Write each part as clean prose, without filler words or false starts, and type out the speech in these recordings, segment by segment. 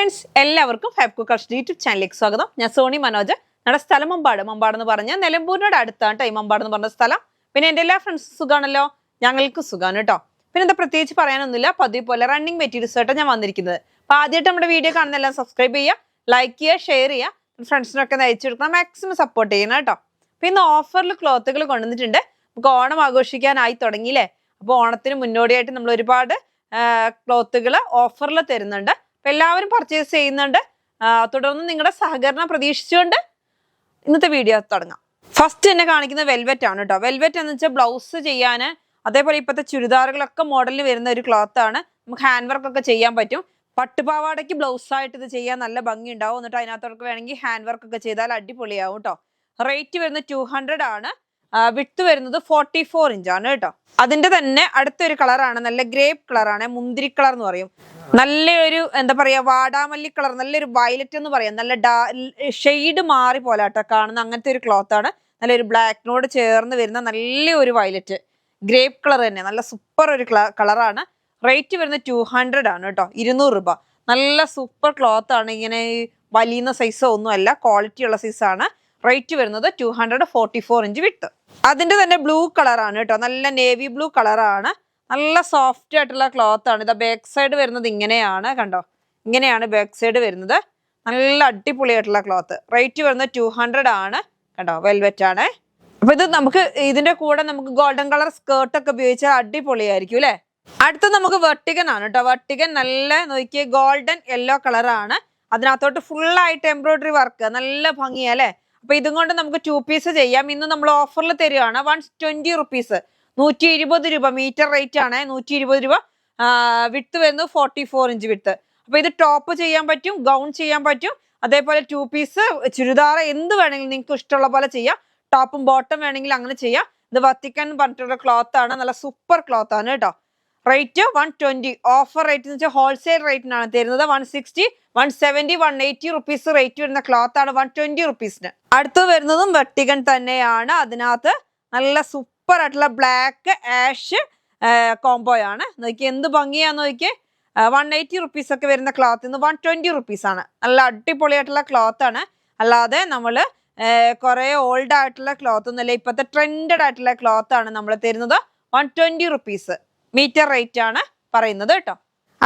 Friends എല്ലാവർക്കും fab cookers YouTube ചാനലിലേക്ക് സ്വാഗതം. ഞാൻ സോണി മനോജ്. നമ്മുടെ സ്ഥലം മമ്പാട് എന്ന് പറഞ്ഞാൽ നിലമ്പൂരിനോട് അടുത്താണ് മമ്പാട് എന്ന് പറഞ്ഞ സ്ഥലം. പിന്നെ എൻ്റെ എല്ലാ ഫ്രണ്ട്സും സുഖാണല്ലോ, ഞങ്ങൾക്ക് സുഖമാണ് കേട്ടോ. പിന്നെ എന്താ പ്രത്യേകിച്ച് പറയാനൊന്നുമില്ല, പതിവ് പോലെ റണ്ണിങ് മെറ്റീരിയൽസ് ആയിട്ട് ഞാൻ വന്നിരിക്കുന്നത്. അപ്പോൾ ആദ്യമായിട്ട് നമ്മുടെ വീഡിയോ കാണുന്നതെല്ലാം സബ്സ്ക്രൈബ് ചെയ്യുക, ലൈക്ക് ചെയ്യുക, ഷെയർ ചെയ്യുക, ഫ്രണ്ട്സിനൊക്കെ അയച്ചു കൊടുക്കണം, മാക്സിമം സപ്പോർട്ട് ചെയ്യണം കേട്ടോ. പിന്നെ ഓഫറിൽ ക്ലോത്തുകൾ കൊണ്ടുവന്നിട്ടുണ്ട്. നമുക്ക് ഓണം ആഘോഷിക്കാനായി തുടങ്ങിയില്ലേ. അപ്പോൾ ഓണത്തിന് മുന്നോടിയായിട്ട് നമ്മൾ ഒരുപാട് ക്ലോത്തുകൾ ഓഫറിൽ തരുന്നുണ്ട്. അപ്പം എല്ലാവരും പർച്ചേസ് ചെയ്യുന്നുണ്ട്. തുടർന്ന് നിങ്ങളുടെ സഹകരണം പ്രതീക്ഷിച്ചുകൊണ്ട് ഇന്നത്തെ വീഡിയോ തുടങ്ങാം. ഫസ്റ്റ് തന്നെ കാണിക്കുന്നത് വെൽവെറ്റ് ആണ് കേട്ടോ. വെൽവെറ്റ് എന്ന് വെച്ചാൽ ബ്ലൗസ് ചെയ്യാൻ, അതേപോലെ ഇപ്പോഴത്തെ ചുരിദാറുകളൊക്കെ മോഡലിൽ വരുന്ന ഒരു ക്ലോത്ത് ആണ്. നമുക്ക് ഹാൻഡ് വർക്ക് ഒക്കെ ചെയ്യാൻ പറ്റും. പട്ടുപാവാടയ്ക്ക് ബ്ലൗസായിട്ട് ഇത് ചെയ്യാൻ നല്ല ഭംഗി ഉണ്ടാവും. എന്നിട്ട് അതിനകത്തൊക്കെ വേണമെങ്കിൽ ഹാൻഡ് വർക്ക് ഒക്കെ ചെയ്താൽ അടിപൊളിയാവും കേട്ടോ. റേറ്റ് വരുന്നത് 200 ആണ്. വിട്ട് വരുന്നത് 44 ഇഞ്ചാണ് കേട്ടോ. അതിന്റെ തന്നെ അടുത്തൊരു കളറാണ്, നല്ല ഗ്രേപ്പ് കളറാണ്, മുന്തിരി കളർ എന്ന് പറയും. നല്ലൊരു എന്താ പറയാ, വാടാമല്ലി കളർ, നല്ലൊരു വയലറ്റ് എന്ന് പറയാം. നല്ല ഷെയ്ഡ് മാറി പോലെ കേട്ടോ കാണുന്ന അങ്ങനത്തെ ഒരു ക്ലോത്ത് ആണ്. നല്ലൊരു ബ്ലാക്കിനോട് ചേർന്ന് വരുന്ന നല്ലൊരു വയലറ്റ് ഗ്രേപ്പ് കളർ തന്നെ, നല്ല സൂപ്പർ ഒരു കളറാണ്. റേറ്റ് വരുന്നത് 200 ആണ് കേട്ടോ, 200 രൂപ. നല്ല സൂപ്പർ ക്ലോത്ത് ആണ്. ഇങ്ങനെ വലിയ സൈസോ ഒന്നും അല്ല, ക്വാളിറ്റി ഉള്ള സൈസാണ്. റേറ്റ് വരുന്നത് 244 ഇഞ്ച് വിട്ട്. അതിന്റെ തന്നെ ബ്ലൂ കളറാണ് കേട്ടോ, നല്ല നേവി ബ്ലൂ കളറാണ്. നല്ല സോഫ്റ്റ് ആയിട്ടുള്ള ക്ലോത്ത് ആണ്. ഇത് ബാക്ക് സൈഡ് വരുന്നത് ഇങ്ങനെയാണ്, കണ്ടോ, ഇങ്ങനെയാണ് ബാക്ക് സൈഡ് വരുന്നത്. നല്ല അടിപൊളിയായിട്ടുള്ള ക്ലോത്ത്. റേറ്റ് വരുന്നത് 200 ആണ് കണ്ടോ, വെൽവെറ്റ് ആണ്. അപ്പൊ ഇത് നമുക്ക് ഇതിന്റെ കൂടെ നമുക്ക് ഗോൾഡൻ കളർ സ്കേർട്ട് ഒക്കെ ഉപയോഗിച്ചാൽ അടിപൊളിയായിരിക്കും അല്ലെ. അടുത്ത നമുക്ക് വെർട്ടിഗൻ ആണ് കേട്ടോ. വെർട്ടിഗൻ നല്ല നോക്കിയ ഗോൾഡൻ യെല്ലോ കളറാണ്. അതിനകത്തോട്ട് ഫുള്ളായിട്ട് എംബ്രോയിഡറി വർക്ക്, നല്ല ഭംഗിയാ അല്ലെ. അപ്പൊ ഇതും കൊണ്ട് നമുക്ക് 2 പീസ് ചെയ്യാം. ഇന്ന് നമ്മൾ ഓഫറിൽ തരികയാണ്. 120 റുപ്പീസ്, 120 രൂപ മീറ്റർ റേറ്റ് ആണ്. 120 രൂപ. വിട്ട് വരുന്നത് 44 ഇഞ്ച് വിട്ട്. അപ്പൊ ഇത് ടോപ്പ് ചെയ്യാൻ പറ്റും, ഗൗൺ ചെയ്യാൻ പറ്റും, അതേപോലെ 2 പീസ് ചുരിദാർ എന്ത് വേണമെങ്കിലും നിങ്ങൾക്ക് ഇഷ്ടമുള്ള പോലെ ചെയ്യാം. ടോപ്പും ബോട്ടം വേണമെങ്കിൽ അങ്ങനെ ചെയ്യാം. ഇത് വത്തിക്കാൻ പറഞ്ഞിട്ടുള്ള ക്ലോത്ത് ആണ്, നല്ല സൂപ്പർ ക്ലോത്ത് ആണ് കേട്ടോ. റേറ്റ് 120. ഓഫർ റേറ്റ് എന്ന് വെച്ചാൽ ഹോൾസെയിൽ റേറ്റിനാണ് തരുന്നത്. 160, 170, 180 റുപ്പീസ് റേറ്റ് വരുന്ന ക്ലോത്ത് ആണ് 120 റുപ്പീസിന്. അടുത്ത് വരുന്നതും വെർട്ടിഗൻ തന്നെയാണ്. അതിനകത്ത് നല്ല സൂപ്പർ ആയിട്ടുള്ള ബ്ലാക്ക് ആഷ് കോംബോ ആണ്. നോക്കി എന്ത് ഭംഗിയാന്ന് നോക്കി. 180 റുപ്പീസ് ഒക്കെ വരുന്ന ക്ലോത്ത് ഇന്ന് 120 റുപ്പീസ് ആണ്. നല്ല അടിപൊളിയായിട്ടുള്ള ക്ലോത്ത് ആണ്. അല്ലാതെ നമ്മള് കുറെ ഓൾഡ് ആയിട്ടുള്ള ക്ലോത്ത് ഒന്നുമല്ല, ഇപ്പോഴത്തെ ട്രെൻഡഡ് ആയിട്ടുള്ള ക്ലോത്ത് ആണ് നമ്മൾ തരുന്നത്. 120 റുപ്പീസ് മീറ്റർ റേറ്റ് ആണ് പറയുന്നത് കേട്ടോ.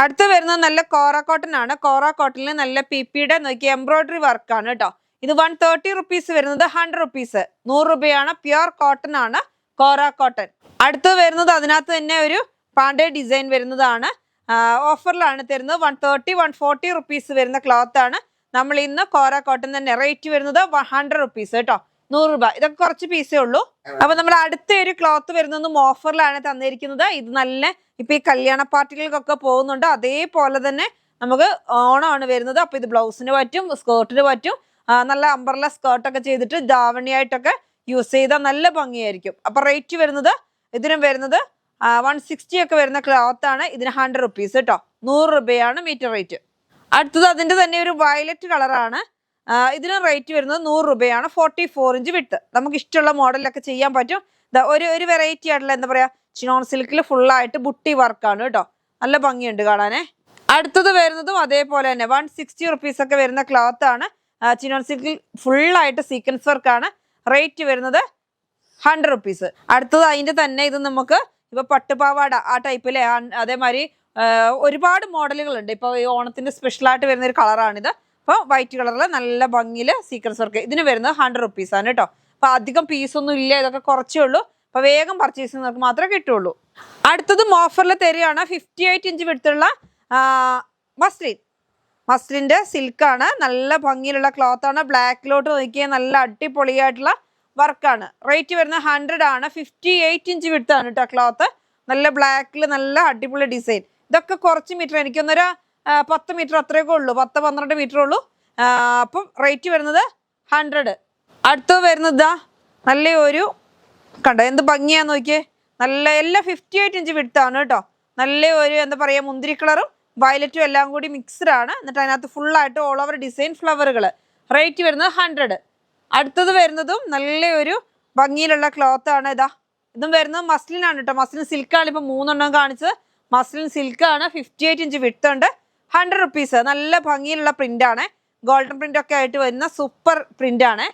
അടുത്ത് വരുന്നത് നല്ല കോറ കോട്ടൺ ആണ്. കോറ കോട്ടണിൽ നല്ല പിപിയുടെ നോക്കി എംബ്രോയിഡറി വർക്ക് ആണ് കേട്ടോ. ഇത് 130 റുപ്പീസ് വരുന്നത് 100 റുപ്പീസ്, 100 രൂപയാണ്. പ്യുർ കോട്ടൺ ആണ് കോറ കോട്ടൺ. അടുത്ത് വരുന്നത് അതിനകത്ത് തന്നെ ഒരു പാണ്ഡേ ഡിസൈൻ വരുന്നതാണ്. ഓഫറിലാണ് തരുന്നത്. 130, 140 റുപ്പീസ് വരുന്ന ക്ലോത്ത് ആണ്. നമ്മൾ ഇന്ന് കോറ കോട്ടൺ തന്നെ. റേറ്റ് വരുന്നത് 100 റുപ്പീസ് കേട്ടോ, 100 രൂപ. ഇതൊക്കെ കുറച്ച് പീസേ ഉള്ളൂ. അപ്പൊ നമ്മൾ അടുത്ത ഒരു ക്ലോത്ത് വരുന്നതും ഓഫറിലാണ് തന്നിരിക്കുന്നത്. ഇത് നല്ല ഇപ്പൊ ഈ കല്യാണ പാർട്ടികൾക്കൊക്കെ പോകുന്നുണ്ട്. അതേപോലെ തന്നെ നമുക്ക് ഓണമാണ് വരുന്നത്. അപ്പൊ ഇത് ബ്ലൗസിന് പറ്റും, സ്കേർട്ടിന് പറ്റും. നല്ല അംബ്രല്ല സ്കേർട്ടൊക്കെ ചെയ്തിട്ട് ധാവണിയായിട്ടൊക്കെ യൂസ് ചെയ്താൽ നല്ല ഭംഗിയായിരിക്കും. അപ്പൊ റേറ്റ് വരുന്നത് ഇതിനും വരുന്നത് 160 ഒക്കെ വരുന്ന ക്ലോത്ത് ആണ്. ഇതിന് 100 റുപ്പീസ് കേട്ടോ, 100 രൂപയാണ് മീറ്റർ റേറ്റ്. അടുത്തത് അതിന്റെ തന്നെ ഒരു വയലറ്റ് കളറാണ്. ഇതിന് റേറ്റ് വരുന്നത് 100 രൂപയാണ്. 44 ഇഞ്ച് വിട്ട്. നമുക്ക് ഇഷ്ടമുള്ള മോഡലൊക്കെ ചെയ്യാൻ പറ്റും. ഒരു വെറൈറ്റി ആയിട്ടുള്ള എന്താ പറയാ, ചിനോൺ സിൽക്കിൽ ഫുള്ളായിട്ട് ബുട്ടി വർക്കാണ് കേട്ടോ, നല്ല ഭംഗിയുണ്ട് കാണാനേ. അടുത്തത് വരുന്നതും അതേപോലെ തന്നെ 160 റുപ്പീസ് ഒക്കെ വരുന്ന ക്ലോത്ത് ആണ്. ചിനോൺ സിൽക്കിൽ ഫുള്ളായിട്ട് സീക്വൻസ് വർക്കാണ്. റേറ്റ് വരുന്നത് 100 റുപ്പീസ്. അടുത്തത് അതിന്റെ തന്നെ ഇത് നമുക്ക് ഇപ്പൊ പട്ടുപാവാട ആ ടൈപ്പിലെ അതേമാതിരി ഒരുപാട് മോഡലുകളുണ്ട്. ഇപ്പൊ ഈ ഓണത്തിന്റെ സ്പെഷ്യലായിട്ട് വരുന്ന ഒരു കളറാണിത്. അപ്പോൾ വൈറ്റ് കളറിൽ നല്ല ഭംഗിയിൽ സീക്വൻസ് വർക്ക്. ഇതിന് വരുന്നത് 100 റുപ്പീസ് ആണ് കേട്ടോ. അപ്പൊ അധികം പീസൊന്നും ഇല്ല, ഇതൊക്കെ കുറച്ചേ ഉള്ളൂ. അപ്പൊ വേഗം പർച്ചേസ് ചെയ്യുന്നവർക്ക് മാത്രമേ കിട്ടുള്ളൂ. അടുത്തതും ഓഫറിൽ തരികയാണ്. 58 ഇഞ്ച് വിടുത്തുള്ള മസ്ലിന്റെ സിൽക്കാണ്. നല്ല ഭംഗിയിലുള്ള ക്ലോത്ത് ആണ്. ബ്ലാക്കിലോട്ട് നോക്കിയാൽ നല്ല അടിപൊളിയായിട്ടുള്ള വർക്കാണ്. റേറ്റ് വരുന്നത് 100 ആണ്. 58 ഇഞ്ച് വിടുത്താണ് കേട്ടോ ക്ലോത്ത്. നല്ല ബ്ലാക്കിൽ നല്ല അടിപൊളി ഡിസൈൻ. ഇതൊക്കെ കുറച്ച് മീറ്റർ, എനിക്കൊന്നൊരു 10 മീറ്റർ അത്രയൊക്കെ ഉള്ളൂ, 10-12 മീറ്റർ ഉള്ളൂ. അപ്പം റേറ്റ് വരുന്നത് 100. അടുത്ത് വരുന്നത് നല്ല ഒരു കണ്ടോ എന്ത് ഭംഗിയാന്ന് നോക്കിയേ. നല്ല എല്ലാം 58 ഇഞ്ച് വിടുത്താണ് കേട്ടോ. നല്ല ഒരു എന്താ പറയാ, മുന്തിരി കളറും വയലറ്റും എല്ലാം കൂടി മിക്സ്ഡ് ആണ്. എന്നിട്ട് അതിനകത്ത് ഫുള്ളായിട്ട് ഓൾ ഓവർ ഡിസൈൻ ഫ്ലവറുകൾ. റേറ്റ് വരുന്നത് 100. അടുത്തത് വരുന്നതും നല്ല ഒരു ഭംഗിയിലുള്ള ക്ലോത്ത് ആണ്. ഇതും വരുന്നത് മസ്ലിൻ ആണ് കേട്ടോ. മസ്ലിൻ സിൽക്കാണ്. ഇപ്പൊ 3 എണ്ണം കാണിച്ചത് മസ്ലിൻ സിൽക്കാണ്. 58 ഇഞ്ച് വിട്ടുണ്ട്. 100 റുപ്പീസ്. നല്ല ഭംഗിയിലുള്ള പ്രിന്റ് ആണ്, ഗോൾഡൻ പ്രിന്റ് ഒക്കെ ആയിട്ട് വരുന്ന സൂപ്പർ പ്രിന്റ് ആണ്.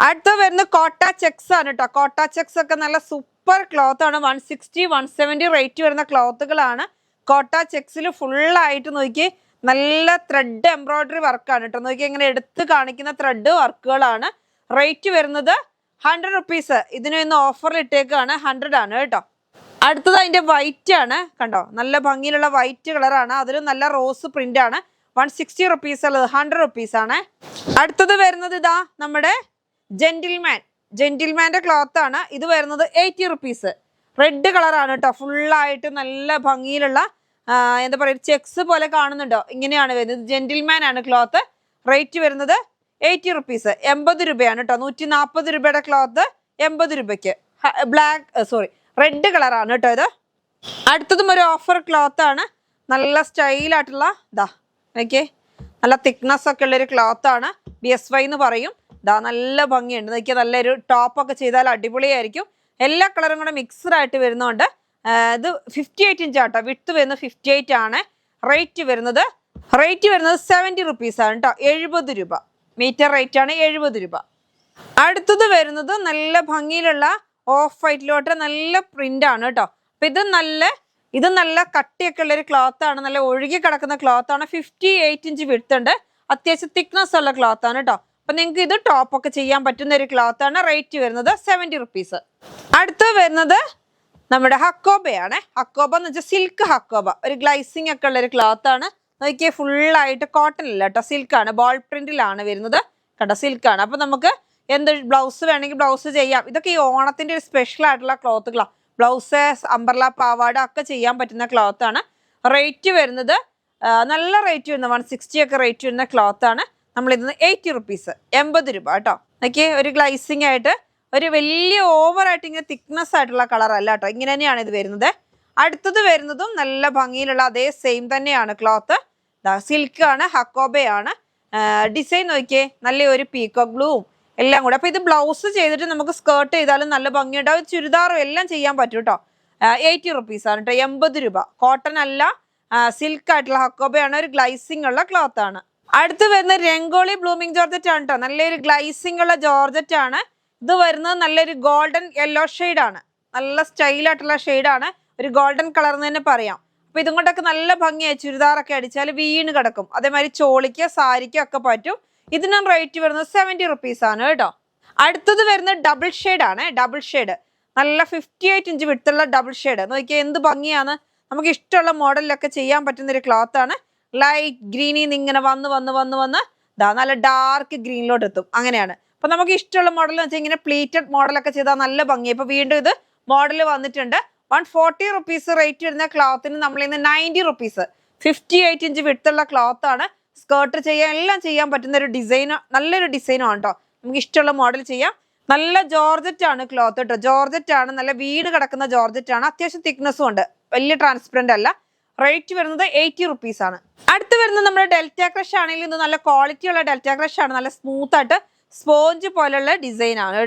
അടുത്ത വരുന്ന കോട്ട ചെക്സ് ആണ് കേട്ടോ. കോട്ട ചെക്സ് ഒക്കെ നല്ല സൂപ്പർ ക്ലോത്ത് ആണ്. 160 170 റേറ്റ് വരുന്ന ക്ലോത്തുകളാണ്. കോട്ട ചെക്സിൽ ഫുള്ളായിട്ട് നോക്കി നല്ല ത്രെഡ് എംബ്രോയിഡറി വർക്കാണ് കേട്ടോ. നോക്കി ഇങ്ങനെ എടുത്ത് കാണിക്കുന്ന ത്രെഡ് വർക്കുകളാണ്. റേറ്റ് വരുന്നത് 100 റുപ്പീസ്. ഇതിന് ഇന്ന് ഓഫറിൽ ഇട്ടേക്കാണ്, 100 ആണ് കേട്ടോ. അടുത്തത് അതിന്റെ വൈറ്റ് ആണ്, കണ്ടോ നല്ല ഭംഗിയിലുള്ള വൈറ്റ് കളറാണ്. അതിലും നല്ല റോസ് പ്രിന്റ് ആണ്. 160 റുപ്പീസ് ഉള്ളത് 100 റുപ്പീസ് ആണ്. അടുത്തത് വരുന്നത് ഇതാ നമ്മുടെ ജെന്റിൽമാന്റെ ക്ലോത്ത് ആണ്. ഇത് വരുന്നത് 80 റുപ്പീസ്. റെഡ് കളറാണ് കേട്ടോ. ഫുള്ളായിട്ട് നല്ല ഭംഗിയിലുള്ള എന്താ പറയുക ചെക്സ് പോലെ കാണുന്നുണ്ടോ, ഇങ്ങനെയാണ് വരുന്നത്. ജെന്റിൽമാൻ ആണ് ക്ലോത്ത്. റേറ്റ് വരുന്നത് 80 റുപ്പീസ്. 80 രൂപയാണ് കേട്ടോ. 140 രൂപയുടെ ക്ലോത്ത് 80 രൂപയ്ക്ക്. റെഡ് കളറാണ് കേട്ടോ ഇത്. അടുത്തതും ഒരു ഓഫർ ക്ലോത്ത് ആണ്. നല്ല സ്റ്റൈലായിട്ടുള്ള ഇതാ ഓക്കെ, നല്ല തിക്നെസ് ഒക്കെ ഉള്ളൊരു ക്ലോത്ത് ആണ്. BSY എന്ന് പറയും. ഇതാ നല്ല ഭംഗിയുണ്ട്. നോക്കിയാൽ നല്ലൊരു ടോപ്പൊക്കെ ചെയ്താൽ അടിപൊളിയായിരിക്കും. എല്ലാ കളറും കൂടെ മിക്സ്ഡ് ആയിട്ട് വരുന്നുണ്ട്. ഇത് 58 ഇഞ്ച് ആട്ടോ. വിട്ട് വരുന്നത് 58 ആണ്. റേറ്റ് വരുന്നത് 70 റുപ്പീസ് ആണ് കേട്ടോ. 70 രൂപ മീറ്റർ റേറ്റ് ആണ്, 70 രൂപ. അടുത്തത് വരുന്നത് നല്ല ഭംഗിയിലുള്ള ഓഫ് വൈറ്റിലോട്ട് നല്ല പ്രിന്റ് ആണ് കേട്ടോ. അപ്പൊ ഇത് നല്ല കട്ടിയൊക്കെ ഉള്ള ഒരു ക്ലോത്ത് ആണ്. നല്ല ഒഴുകി കിടക്കുന്ന ക്ലോത്ത് ആണ്. 58 ഇഞ്ച് വിഡ്ത്ത് ഉണ്ട്. അത്യാവശ്യം തിക്നെസ് ഉള്ള ക്ലോത്ത് ആണ് കേട്ടോ. അപ്പൊ നിങ്ങൾക്ക് ഇത് ടോപ്പൊക്കെ ചെയ്യാൻ പറ്റുന്ന ഒരു ക്ലോത്ത് ആണ്. റേറ്റ് വരുന്നത് 70 റുപ്പീസ്. അടുത്ത് വരുന്നത് നമ്മുടെ ഹക്കോബയാണ്. ഹക്കോബ എന്ന് വെച്ചാൽ സിൽക്ക് ഹക്കോബ. ഒരു ഗ്ലൈസിങ് ഒക്കെ ഉള്ള ഒരു ക്ലോത്ത് ആണ്. നോക്കിയാൽ ഫുള്ളായിട്ട് കോട്ടൺ ഇല്ല കേട്ടോ, സിൽക്കാണ്. ബോൾ പ്രിന്റിലാണ് വരുന്നത് കേട്ടോ, സിൽക്കാണ്. അപ്പൊ നമുക്ക് എന്ത് ബ്ലൗസ് വേണമെങ്കിൽ ബ്ലൗസ് ചെയ്യാം. ഇതൊക്കെ ഈ ഓണത്തിന്റെ ഒരു സ്പെഷ്യൽ ആയിട്ടുള്ള ക്ലോത്തുകളാണ്. ബ്ലൗസ്, അംബർല, പാവാട ഒക്കെ ചെയ്യാൻ പറ്റുന്ന ക്ലോത്ത് ആണ്. റേറ്റ് വരുന്നത് നല്ല റേറ്റ് വരുന്നത് 160 ഒക്കെ റേറ്റ് വരുന്ന ക്ലോത്ത് ആണ്. നമ്മളിന്ന് 80 റുപ്പീസ്, 80 രൂപ കേട്ടോ. നോക്കി ഒരു ഗ്ലൈസിങ് ആയിട്ട് ഒരു വലിയ ഓവറായിട്ട് ഇങ്ങനെ തിക്നെസ് ആയിട്ടുള്ള കളർ അല്ല കേട്ടോ, ഇങ്ങനെ തന്നെയാണ് ഇത് വരുന്നത്. അടുത്തത് വരുന്നതും നല്ല ഭംഗിയിലുള്ള അതേ സെയിം തന്നെയാണ് ക്ലോത്ത്. സിൽക്ക് ആണ്, ഹക്കോബയാണ്. ഡിസൈൻ നോക്കിയേ, നല്ല ഒരു പീക്കോക്ക് ബ്ലൂവും എല്ലാം കൂടെ. അപ്പൊ ഇത് ബ്ലൗസ് ചെയ്തിട്ട് നമുക്ക് സ്കേർട്ട് ചെയ്താലും നല്ല ഭംഗിയുണ്ടാവും. ചുരിദാറും എല്ലാം ചെയ്യാൻ പറ്റും കേട്ടോ. 80 റുപ്പീസ് ആണ് കേട്ടോ, 80 രൂപ. കോട്ടൺ അല്ല, സിൽക്ക് ആയിട്ടുള്ള ഹക്കോബയാണ്. ഒരു ഗ്ലൈസിങ് ഉള്ള ക്ലോത്ത് ആണ്. അടുത്ത് വരുന്ന രംഗോളി ബ്ലൂമിങ് ജോർജറ്റ് ആണ് കേട്ടോ. നല്ലൊരു ഗ്ലൈസിങ് ഉള്ള ജോർജറ്റ് ആണ്. ഇത് വരുന്നത് നല്ലൊരു ഗോൾഡൻ യെല്ലോ ഷെയ്ഡാണ്. നല്ല സ്റ്റൈലായിട്ടുള്ള ഷെയ്ഡാണ്. ഒരു ഗോൾഡൻ കളർ എന്ന് തന്നെ പറയാം. അപ്പൊ ഇതും കൊണ്ടൊക്കെ നല്ല ഭംഗിയായി ചുരിദാറൊക്കെ അടിച്ചാൽ വീണ് കിടക്കും. അതേമാതിരി ചോളിക്ക്, സാരിക്ക് ഒക്കെ പറ്റും. ഇതിനും റേറ്റ് വരുന്നത് 70 റുപ്പീസ് ആണ് കേട്ടോ. അടുത്തത് വരുന്നത് ഡബിൾ ഷെയ്ഡ് ആണ്. ഡബിൾ ഷെയ്ഡ് നല്ല 58 ഇഞ്ച് വിട്ടുള്ള ഡബിൾ ഷെയ്ഡ്. നോക്കിയാൽ എന്ത് ഭംഗിയാണ്. നമുക്ക് ഇഷ്ടമുള്ള മോഡലിലൊക്കെ ചെയ്യാൻ പറ്റുന്ന ഒരു ക്ലോത്ത് ആണ്. ലൈറ്റ് ഗ്രീനിൽ നിന്ന് ഇങ്ങനെ വന്ന് നല്ല ഡാർക്ക് ഗ്രീനിലോട്ട് എത്തും. അങ്ങനെയാണ്. അപ്പൊ നമുക്ക് ഇഷ്ടമുള്ള മോഡൽ എന്ന് വെച്ചാൽ ഇങ്ങനെ പ്ലീറ്റഡ് മോഡലൊക്കെ ചെയ്താൽ നല്ല ഭംഗി. ഇപ്പൊ വീണ്ടും ഇത് മോഡൽ വന്നിട്ടുണ്ട്. 140 റുപ്പീസ് റേറ്റ് വരുന്ന ക്ലോത്തിന് നമ്മൾ ഇന്ന് 90 റുപ്പീസ്. 58 ഇഞ്ച് വിട്ടുള്ള ക്ലോത്ത് ആണ്. സ്കേർട്ട് ചെയ്യാൻ എല്ലാം ചെയ്യാൻ പറ്റുന്ന ഒരു ഡിസൈൻ, നല്ലൊരു ഡിസൈനാണ് കേട്ടോ. നമുക്ക് ഇഷ്ടമുള്ള മോഡൽ ചെയ്യാം. നല്ല ജോർജറ്റ് ആണ് ക്ലോത്ത് കേട്ടോ. ജോർജറ്റ് ആണ്, നല്ല വീട് കിടക്കുന്ന ജോർജറ്റ് ആണ്. അത്യാവശ്യം തിക്നെസ്സും ഉണ്ട്, വലിയ ട്രാൻസ്പെറന്റ് അല്ല. റേറ്റ് വരുന്നത് 80 റുപ്പീസ് ആണ്. അടുത്ത് വരുന്നത് നമ്മുടെ ഡെൽറ്റ ക്രഷ് ആണെങ്കിൽ ഇത് നല്ല ക്വാളിറ്റി ഉള്ള ഡെൽറ്റ ക്രഷ് ആണ്. നല്ല സ്മൂത്ത് ആയിട്ട് സ്പോഞ്ച് പോലുള്ള ഡിസൈൻ ആണ്.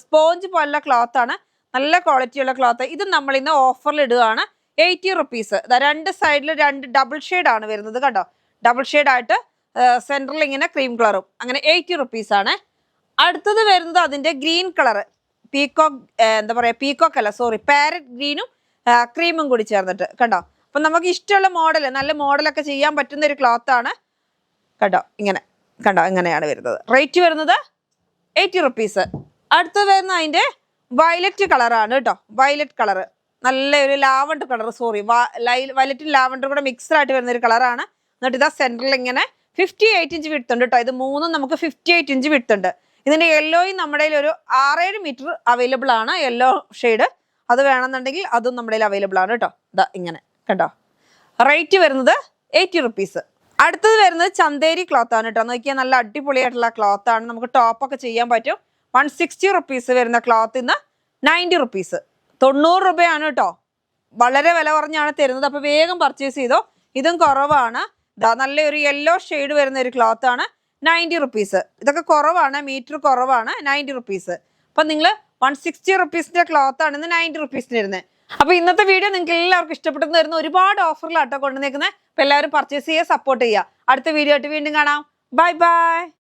സ്പോഞ്ച് പോലുള്ള ക്ലോത്ത് ആണ്. നല്ല ക്വാളിറ്റി ഉള്ള ക്ലോത്ത്. ഇത് നമ്മൾ ഇന്ന് ഓഫറിൽ ഇടുകയാണ്. 80 റുപ്പീസ്. രണ്ട് സൈഡിൽ രണ്ട് ഡബിൾ ഷെയ്ഡ് ആണ് വരുന്നത് കണ്ടോ. ഡബിൾ ഷെയ്ഡ് ആയിട്ട് സെൻട്രൽ ഇങ്ങനെ ക്രീം കളറും. അങ്ങനെ 80 റുപ്പീസ് ആണ്. അടുത്തത് വരുന്നത് അതിന്റെ ഗ്രീൻ കളർ, പീക്കോക്ക് എന്താ പറയാ, പീക്കോക്ക് അല്ല സോറി, പാരറ്റ് ഗ്രീനും ക്രീമും കൂടി ചേർന്നിട്ട് കണ്ടോ. അപ്പൊ നമുക്ക് ഇഷ്ടമുള്ള മോഡൽ, നല്ല മോഡലൊക്കെ ചെയ്യാൻ പറ്റുന്ന ഒരു ക്ലോത്ത് ആണ് കേട്ടോ. ഇങ്ങനെ കണ്ടോ, ഇങ്ങനെയാണ് വരുന്നത്. റേറ്റ് വരുന്നത് 80 റുപ്പീസ്. അടുത്തത് വരുന്ന അതിന്റെ വയലറ്റ് കളറാണ് കേട്ടോ. വയലറ്റ് കളർ, നല്ല ഒരു ലാവണ്ടർ കളർ, സോറി വയലറ്റും ലാവണ്ടറും കൂടെ മിക്സ്ഡ് ആയിട്ട് വരുന്ന ഒരു കളറാണ്. എന്നിട്ട് ഇതാ സെന്ററിൽ ഇങ്ങനെ 58 ഇഞ്ച് വിട്ടുണ്ട് കേട്ടോ. ഇത് മൂന്നും നമുക്ക് 58 ഇഞ്ച് വിട്ടുണ്ട്. ഇതിന്റെ യെല്ലോയും നമ്മുടെ ഒരു 6-7 മീറ്റർ അവൈലബിൾ ആണ്. യെല്ലോ ഷെയ്ഡ് അത് വേണമെന്നുണ്ടെങ്കിൽ അതും നമ്മുടെ അവൈലബിൾ ആണ് കേട്ടോ. ഇതാ ഇങ്ങനെ കണ്ടോ. റേറ്റ് വരുന്നത് 80 റുപ്പീസ്. അടുത്തത് വരുന്നത് ചന്തേരി ക്ലോത്ത് ആണ് കേട്ടോ. നോക്കിയാൽ നല്ല അടിപൊളിയായിട്ടുള്ള ക്ലോത്ത് ആണ്. നമുക്ക് ടോപ്പൊക്കെ ചെയ്യാൻ പറ്റും. 160 റുപ്പീസ് വരുന്ന ക്ലോത്ത് ഇന്ന് 90 റുപ്പീസ്. 90 രൂപയാണ് കേട്ടോ. വളരെ വില കുറഞ്ഞാണ് തരുന്നത്. അപ്പൊ വേഗം പർച്ചേസ് ചെയ്തോ. ഇതും കുറവാണ്. നല്ലൊരു യെല്ലോ ഷെയ്ഡ് വരുന്ന ഒരു ക്ലോത്ത് ആണ്. 90 റുപ്പീസ്. ഇതൊക്കെ കുറവാണ്, മീറ്റർ കുറവാണ്. 90 റുപ്പീസ്. അപ്പൊ നിങ്ങൾ 160 റുപ്പീസിന്റെ ക്ലോത്ത് ആണ് ഇന്ന് 90 റുപ്പീസിന് വരുന്നത്. അപ്പൊ ഇന്നത്തെ വീഡിയോ നിങ്ങൾക്ക് എല്ലാവർക്കും ഇഷ്ടപ്പെട്ടെന്ന് വരുന്ന ഒരുപാട് ഓഫറിലാട്ടോ കൊണ്ടുവന്നേക്കുന്നത്. അപ്പൊ എല്ലാവരും പർച്ചേസ് ചെയ്യുക, സപ്പോർട്ട് ചെയ്യുക. അടുത്ത വീഡിയോ ആയിട്ട് വീണ്ടും കാണാം. Bye bye.